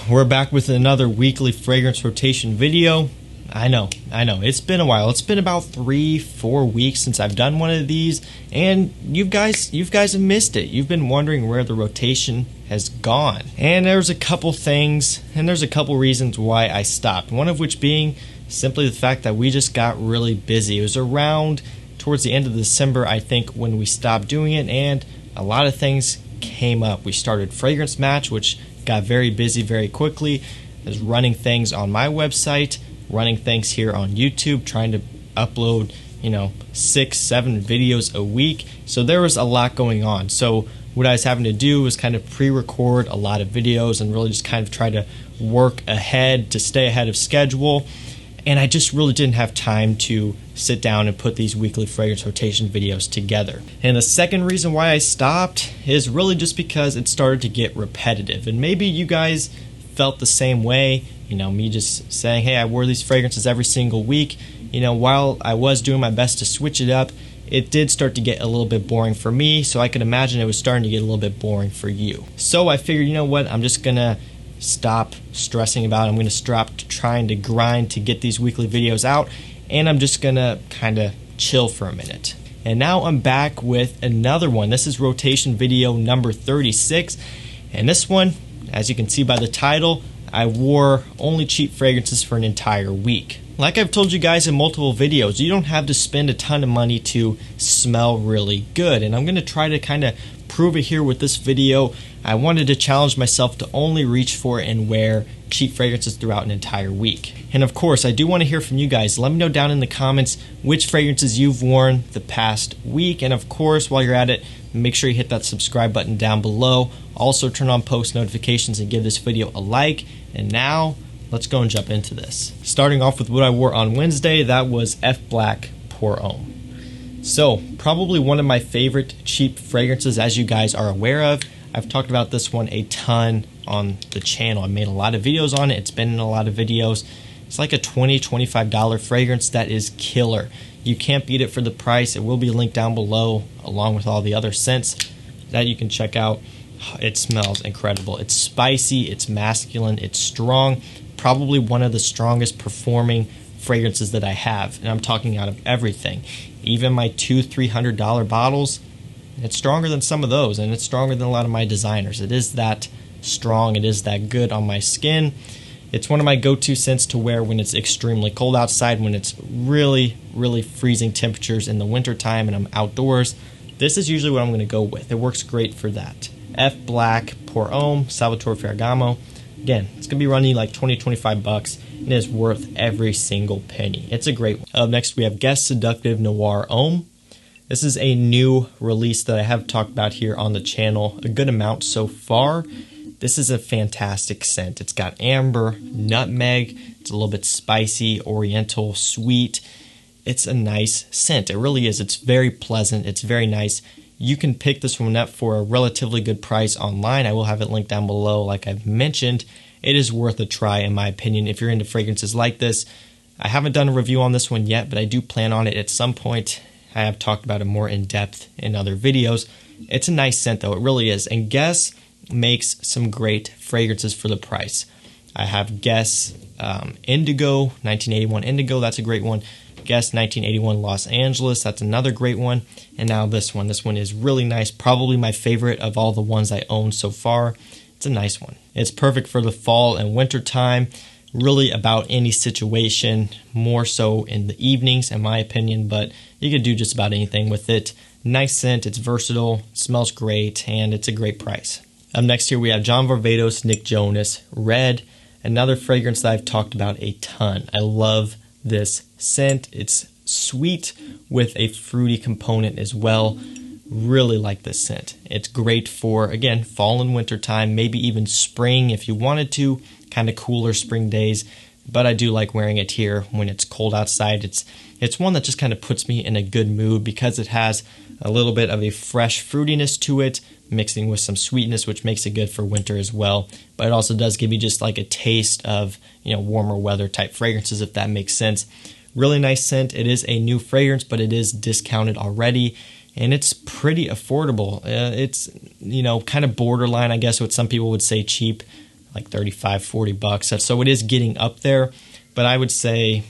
we're back with another weekly fragrance rotation video. I know, it's been a while. It's been about 3-4 weeks since I've done one of these, and you guys have missed it. You've been wondering where the rotation has gone. And there's a couple things, and there's a couple reasons why I stopped. One of which being simply the fact that we just got really busy. It was around towards the end of December, I think, when we stopped doing it, and a lot of things came up. We started Fragrance Match, which got very busy very quickly. I was running things on my website, running things here on YouTube, trying to upload 6-7 videos a week. So there was a lot going on. So what I was having to do was kind of pre-record a lot of videos and really just kind of try to work ahead to stay ahead of schedule. And I just really didn't have time to sit down and put these weekly fragrance rotation videos together. And the second reason why I stopped is really just because it started to get repetitive. And maybe you guys felt the same way. Me just saying, hey, I wore these fragrances every single week. While I was doing my best to switch it up, it did start to get a little bit boring for me. So I could imagine it was starting to get a little bit boring for you. So I figured, you know what, I'm just gonna stop stressing about it. I'm gonna stop trying to grind to get these weekly videos out, and I'm just gonna kind of chill for a minute. And now I'm back with another one. This is rotation video number 36, and this one, as you can see by the title, I wore only cheap fragrances for an entire week. Like I've told you guys in multiple videos, you don't have to spend a ton of money to smell really good, and I'm going to try to kind of prove it here with this video. I wanted to challenge myself to only reach for and wear cheap fragrances throughout an entire week. And of course, I do want to hear from you guys. Let me know down in the comments which fragrances you've worn the past week. And of course, while you're at it, make sure you hit that subscribe button down below. Also turn on post notifications and give this video a like. And now, let's go and jump into this. Starting off with what I wore on Wednesday, that was F Black Pour Homme. So, probably one of my favorite cheap fragrances, as you guys are aware of. I've talked about this one a ton on the channel. I made a lot of videos on it. It's been in a lot of videos. It's like a $20-$25 fragrance that is killer. You can't beat it for the price. It will be linked down below along with all the other scents that you can check out. It smells incredible. It's spicy, it's masculine, it's strong. Probably one of the strongest performing fragrances that I have. And I'm talking out of everything. Even my $200-$300 bottles, it's stronger than some of those, and it's stronger than a lot of my designers. It is that strong, it is that good on my skin. It's one of my go-to scents to wear when it's extremely cold outside, when it's really, really freezing temperatures in the wintertime and I'm outdoors. This is usually what I'm going to go with. It works great for that. F Black Pour Homme, Salvatore Ferragamo. Again, it's going to be running like $20-$25, and it's worth every single penny. It's a great one. Up next, we have Guess Seductive Noir Homme. This is a new release that I have talked about here on the channel a good amount so far. This is a fantastic scent. It's got amber, nutmeg, it's a little bit spicy, oriental, sweet. It's a nice scent. It really is. It's very pleasant. It's very nice. You can pick this one up for a relatively good price online. I will have it linked down below like I've mentioned. It is worth a try in my opinion if you're into fragrances like this. I haven't done a review on this one yet, but I do plan on it at some point. I have talked about it more in depth in other videos. It's a nice scent though, it really is. And Guess makes some great fragrances for the price. I have Guess Indigo, 1981 Indigo, that's a great one. Guess 1981 Los Angeles, that's another great one. And now this one. This one is really nice, probably my favorite of all the ones I own so far. It's a nice one. It's perfect for the fall and winter time. Really about any situation, more so in the evenings in my opinion, but you could do just about anything with it. Nice scent, it's versatile, smells great, and it's a great price. Up next here we have John Varvatos Nick Jonas Red, another fragrance that I've talked about a ton. I love this scent. It's sweet with a fruity component as well. Really like this scent. It's great for, again, fall and winter time, maybe even spring if you wanted to, kind of cooler spring days, but I do like wearing it here when it's cold outside. It's one that just kind of puts me in a good mood because it has a little bit of a fresh fruitiness to it, mixing with some sweetness, which makes it good for winter as well. But it also does give you just like a taste of, warmer weather type fragrances, if that makes sense. Really nice scent. It is a new fragrance, but it is discounted already, and it's pretty affordable. It's, kind of borderline, I guess, what some people would say cheap. like 35, 40 bucks. So it is getting up there, but I would say,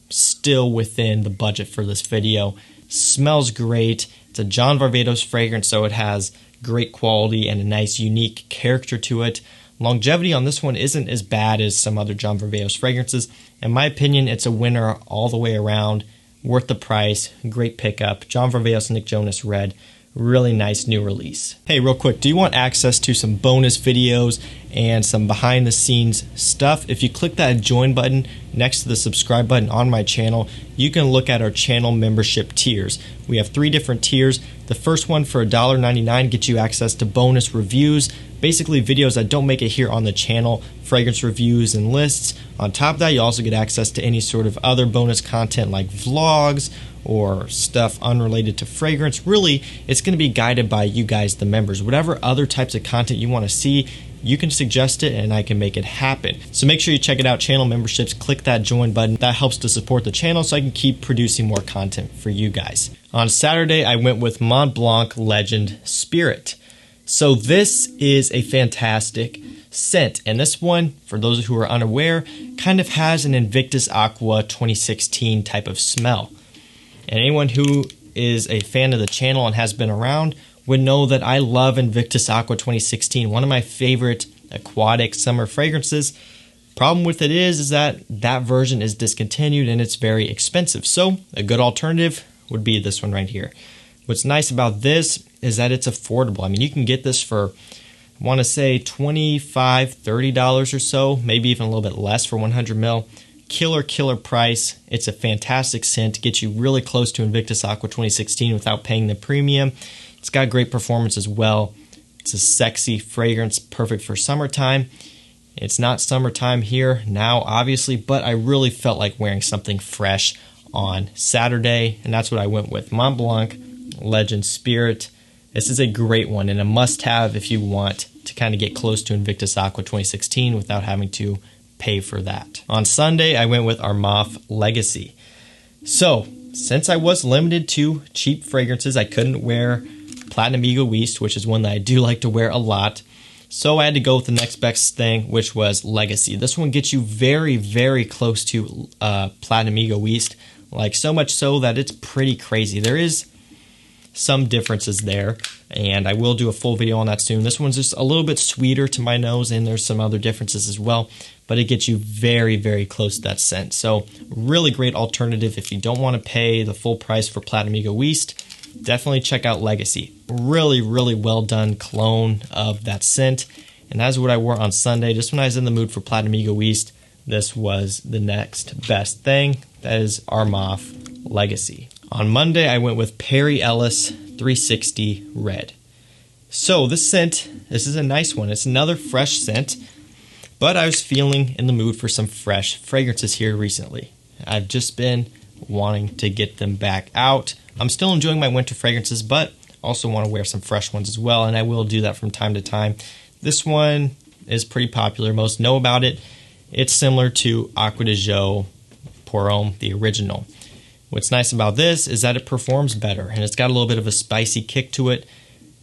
still within the budget for this video. Smells great. It's a John Varvatos fragrance, so it has great quality and a nice unique character to it. Longevity on this one isn't as bad as some other John Varvatos fragrances. In my opinion, it's a winner all the way around. Worth the price, great pickup. John Varvatos Nick Jonas Red, really nice new release. Hey, real quick, do you want access to some bonus videos and some behind the scenes stuff? If you click that join button next to the subscribe button on my channel, you can look at our channel membership tiers. We have 3 different tiers. The first one for $1.99 gets you access to bonus reviews, basically videos that don't make it here on the channel, fragrance reviews and lists. On top of that, you also get access to any sort of other bonus content like vlogs or stuff unrelated to fragrance. Really, it's going to be guided by you guys, the members. Whatever other types of content you want to see, you can suggest it and I can make it happen. So make sure you check it out, channel memberships, click that join button. That helps to support the channel so I can keep producing more content for you guys. On Saturday, I went with Mont Blanc Legend Spirit. So this is a fantastic scent, and this one, for those who are unaware, kind of has an Invictus Aqua 2016 type of smell. And anyone who is a fan of the channel and has been around would know that I love Invictus Aqua 2016, one of my favorite aquatic summer fragrances. Problem with it is that that version is discontinued and it's very expensive. So a good alternative would be this one right here. What's nice about this is that it's affordable. I mean, you can get this for, I want to say $25, $30 or so, maybe even a little bit less for 100 ml. Killer price. It's a fantastic scent. Gets you really close to Invictus Aqua 2016 without paying the premium. It's got great performance as well. It's a sexy fragrance, perfect for summertime. It's not summertime here now, obviously, but I really felt like wearing something fresh on Saturday, and that's what I went with. Mont Blanc Legend Spirit. This is a great one and a must-have if you want to kind of get close to Invictus Aqua 2016 without having to pay for that. On Sunday, I went with Armaf Legacy. So, since I was limited to cheap fragrances, I couldn't wear Platinum Egoist, which is one that I do like to wear a lot. So I had to go with the next best thing, which was Legacy. This one gets you very close to Platinum Egoist, like so much so that it's pretty crazy. There is some differences there, and I will do a full video on that soon. This one's just a little bit sweeter to my nose, and there's some other differences as well, but it gets you very close to that scent. So really great alternative if you don't want to pay the full price for Platinum Egoist. Definitely check out Legacy. Really well done clone of that scent, and that's what I wore on Sunday. Just when I was in the mood for Platinum Egoist, this was the next best thing. That is Armaf Legacy. On Monday, I went with Perry Ellis 360 Red. So this scent, this is a nice one. It's another fresh scent, but I was feeling in the mood for some fresh fragrances here recently. I've just been wanting to get them back out. I'm still enjoying my winter fragrances, but also want to wear some fresh ones as well, and I will do that from time to time. This one is pretty popular. Most know about it. It's similar to Acqua di Gio Pour Homme, the original. What's nice about this is that it performs better, and it's got a little bit of a spicy kick to it.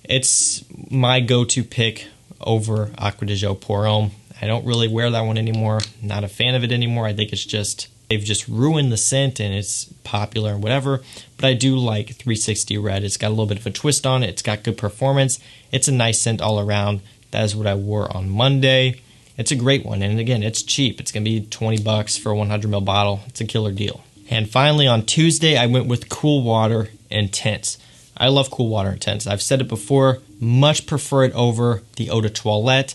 It's my go-to pick over Acqua di Gio Pour Homme. I don't really wear that one anymore. Not a fan of it anymore. I think it's just, they've just ruined the scent and it's popular and whatever. But I do like 360 Red. It's got a little bit of a twist on it. It's got good performance. It's a nice scent all around. That is what I wore on Monday. It's a great one, and again, it's cheap. It's going to be 20 bucks for a 100 ml bottle. It's a killer deal. And finally, on Tuesday, I went with Cool Water Intense. I love Cool Water Intense. I've said it before, much prefer it over the Eau de Toilette.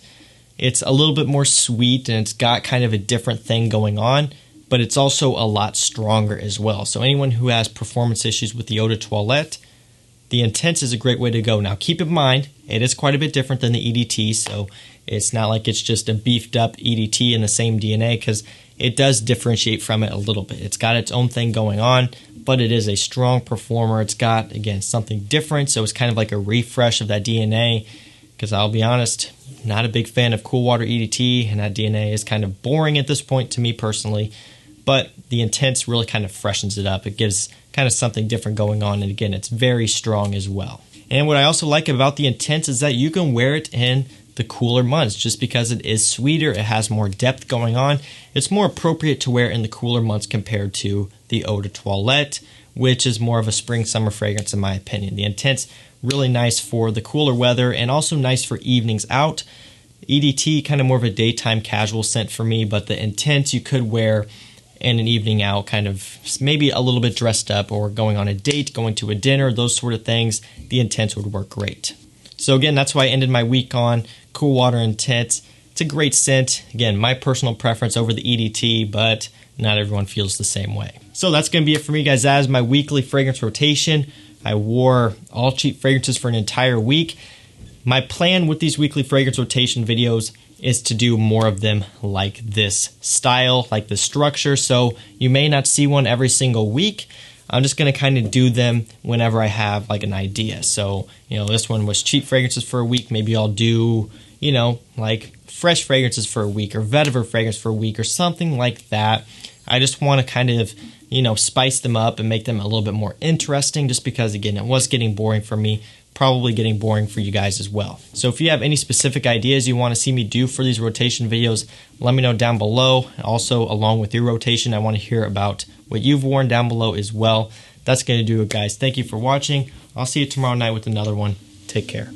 It's a little bit more sweet, and it's got kind of a different thing going on, but it's also a lot stronger as well. So anyone who has performance issues with the Eau de Toilette, the Intense is a great way to go. Now, keep in mind, it is quite a bit different than the EDT, so it's not like it's just a beefed up EDT in the same DNA, because it does differentiate from it a little bit. It's got its own thing going on, but it is a strong performer. It's got, again, something different, so it's kind of like a refresh of that DNA, because I'll be honest, not a big fan of Cool Water EDT, and that DNA is kind of boring at this point to me personally, but the Intense really kind of freshens it up. It gives kind of something different going on, and again, it's very strong as well. And what I also like about the Intense is that you can wear it in the cooler months just because it is sweeter, it has more depth going on. It's more appropriate to wear in the cooler months compared to the Eau de Toilette, which is more of a spring-summer fragrance in my opinion. The Intense, really nice for the cooler weather and also nice for evenings out. EDT, kind of more of a daytime casual scent for me, but the Intense you could wear in an evening out, kind of maybe a little bit dressed up or going on a date, going to a dinner, those sort of things. The Intense would work great. So again, that's why I ended my week on Cool Water Intense. It's a great scent. Again, my personal preference over the EDT, but not everyone feels the same way. So that's going to be it for me, guys. That is my weekly fragrance rotation. I wore all cheap fragrances for an entire week. My plan with these weekly fragrance rotation videos is to do more of them like this style, like this structure. So you may not see one every single week. I'm just going to kind of do them whenever I have like an idea. So, this one was cheap fragrances for a week. Maybe I'll do, like fresh fragrances for a week or vetiver fragrance for a week or something like that. I just want to kind of, spice them up and make them a little bit more interesting just because, again, it was getting boring for me. Probably getting boring for you guys as well. So if you have any specific ideas you want to see me do for these rotation videos, let me know down below. Also, along with your rotation, I want to hear about what you've worn down below as well. That's going to do it, guys. Thank you for watching. I'll see you tomorrow night with another one. Take care.